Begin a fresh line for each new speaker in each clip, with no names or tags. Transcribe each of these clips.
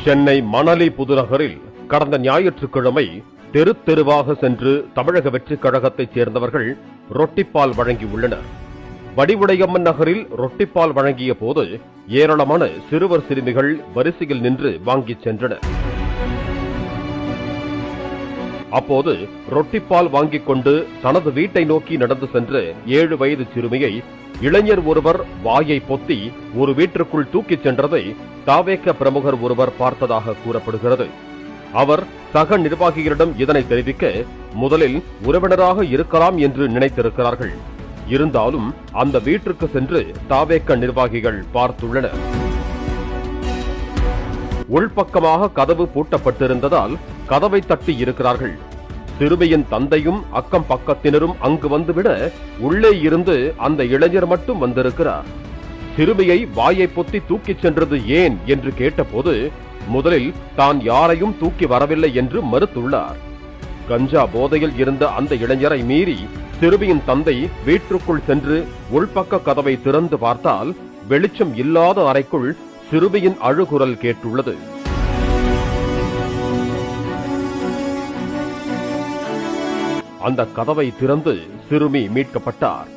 சென்னை மணலி புதுநகரில் கடந்த ஞாயிற்றுக்கிழமை தெரு தெருவாக சென்று தமிழக வெற்றிக் கழகத்தைச் சேர்ந்தவர்கள் ரொட்டிப்பால் வழங்கியுள்ளனர். வடிவுடையம்மன் நகரில் ரொட்டிப்பால் வழங்கிய போது ஏராளமான சிறுவர் சிறுமிகள் வரிசையில் நின்று வாங்கிச் சென்றனர். அப்போது ரொட்டிப்பால் வாங்கிக் கொண்டு தனது வீட்டை நோக்கி நடந்து சென்ற 7 வயது சிறுமியை இளைஞர் ஒருவர் வாயை பொத்தி ஒரு வீட்டிற்குள் தூக்கிச் சென்றதை தாவேக பிரமுகர் ஒருவர் பார்த்ததாக கூறப்படுகிறது. அவர் சக நிர்வாகிகளிடம் இதனை தெரிவிக்க முதலில் உறவினராக இருக்கலாம் என்று நினைத்திருக்கிறார்கள். இருந்தாலும் அந்த வீட்டிற்கு சென்று தாவேக நிர்வாகிகள் பார்த்துள்ளனர். உள்பக்கமாக கதவு பூட்டப்பட்டிருந்ததால் கதவை தட்டி இருக்கிறார்கள். சிறுமியின் தந்தையும் அக்கம் பக்கத்தினரும் அங்கு வந்துவிட உள்ளே இருந்து அந்த இளைஞர் மட்டும் வந்திருக்கிறார். சிறுமியை வாயை பொத்தி தூக்கிச் சென்றது ஏன் என்று கேட்டபோது முதலில் தான் யாரையும் தூக்கி வரவில்லை என்று மறுத்துள்ளார். கஞ்சா போதையில் இருந்த அந்த இளைஞரை மீறி சிறுமியின் தந்தை வீட்டிற்குள் சென்று உள்பக்க கதவை திறந்து பார்த்தால் வெளிச்சம் இல்லாத அறைக்குள் சிறுமியின் அழுகுரல் கேட்டுள்ளது. அந்த கதவை திறந்து சிறுமி மீட்கப்பட்டார்.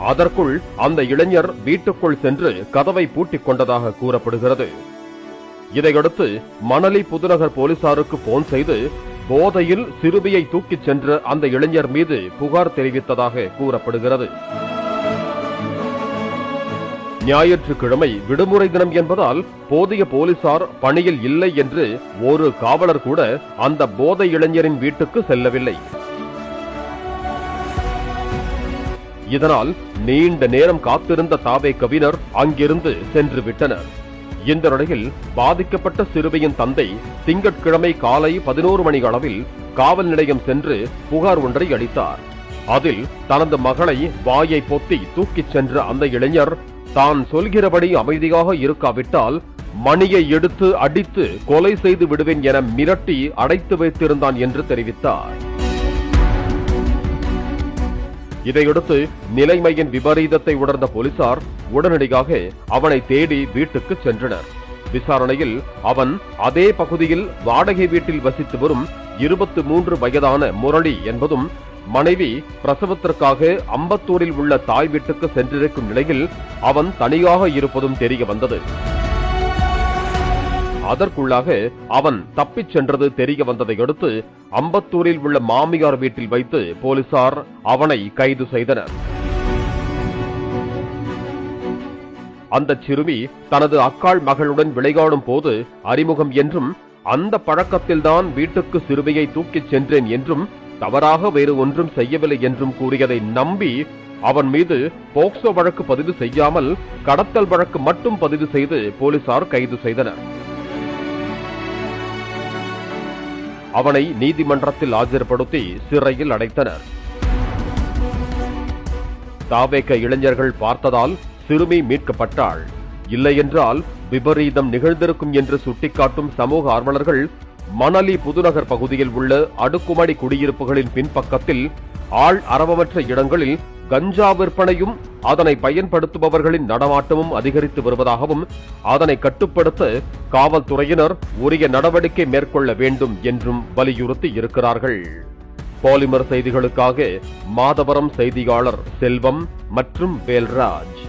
அதற்குள் அந்த இளைஞர் வீட்டுக்குள் சென்று கதவை பூட்டிக் கொண்டதாக கூறப்படுகிறது. இதையடுத்து மணலி புதுநகர் போலீசாருக்கு போன் செய்து போதையில் சிறுமியை தூக்கிச் சென்ற அந்த இளைஞர் மீது புகார் தெரிவித்ததாக கூறப்படுகிறது. ஞாயிற்றுக்கிழமை விடுமுறை தினம் என்பதால் போதிய போலீசார் பணியில் இல்லை என்று ஒரு காவலர் கூட அந்த போதை இளைஞரின் வீட்டுக்கு செல்லவில்லை. இதனால் நீண்ட நேரம் காத்திருந்த தாவேகவினர் அங்கிருந்து சென்று விட்டனர். இந்த நிலையில் பாதிக்கப்பட்ட சிறுமியின் தந்தை திங்கட்கிழமை காலை 11 மணி அளவில் காவல் நிலையம் சென்று புகார் ஒன்றை அளித்தார். அதில் தனது மகளை வாயை பொத்தி தூக்கிச் சென்ற அந்த இளைஞர் தான் சொல்கிறபடி அமைதியாக இருக்காவிட்டால் மணியை எடுத்து அடித்து கொலை செய்து விடுவேன் என மிரட்டி அடைத்து வைத்திருந்தான் என்று தெரிவித்தார். இதையடுத்து நிலைமையின் விபரீதத்தை உணர்ந்த போலீசார் உடனடியாக அவனை தேடி வீட்டுக்கு சென்றனர். விசாரணையில் அவன் அதே பகுதியில் வாடகை வீட்டில் வசித்து வரும் 23 வயதான முரளி என்பதும் மனைவி பிரசவத்திற்காக அம்பத்தூரில் உள்ள தாய் வீட்டுக்கு சென்றிருக்கும் நிலையில் அவன் தனியாக இருப்பதும் தெரிய வந்தது. அதற்குள்ளாக அவன் தப்பிச் சென்றது தெரிய வந்ததை அடுத்து அம்பத்தூரில் உள்ள மாமியார் வீட்டில் வைத்து போலீசார் அவனை கைது செய்தனர். அந்த சிறுமி தனது அக்காள் மகளுடன் விளையாடும் போது அறிமுகம் என்றும் அந்த பழக்கத்தில்தான் வீட்டுக்கு சிறுமியை தூக்கிச் சென்றேன் என்றும் தவறாக வேறு ஒன்றும் செய்யவில்லை என்றும் கூறியதை நம்பி அவன் மீது போக்சோ வழக்கு பதிவு செய்யாமல் கடத்தல் வழக்கு மட்டும் பதிவு செய்து போலீசார் கைது செய்தனர். அவனை நீதிமன்றத்தில் ஆஜர்படுத்தி சிறையில் அடைத்தனர். தாவேக இளைஞர்கள் பார்த்ததால் சிறுமி மீட்கப்பட்டாள். இல்லையென்றால் விபரீதம் நிகழ்ந்திருக்கும் என்று சுட்டிக்காட்டும் சமூக ஆர்வலர்கள் மணலி புதுநகர் பகுதியில் உள்ள அடுக்குமாடி குடியிருப்புகளின் பின்பக்கத்தில் ஆள் அரவமற்ற இடங்களில் கஞ்சா விற்பனையும் அதனை பயன்படுத்துபவர்களின் நடமாட்டமும் அதிகரித்து வருவதாகவும் அதனை கட்டுப்படுத்த காவல்துறையினர் உரிய நடவடிக்கை மேற்கொள்ள வேண்டும் என்றும் வலியுறுத்தி இருக்கிறார்கள். பாலிமர் செய்திகளுக்காக மாதவரம் செய்தியாளர் செல்வம் மற்றும் வேல்ராஜ்.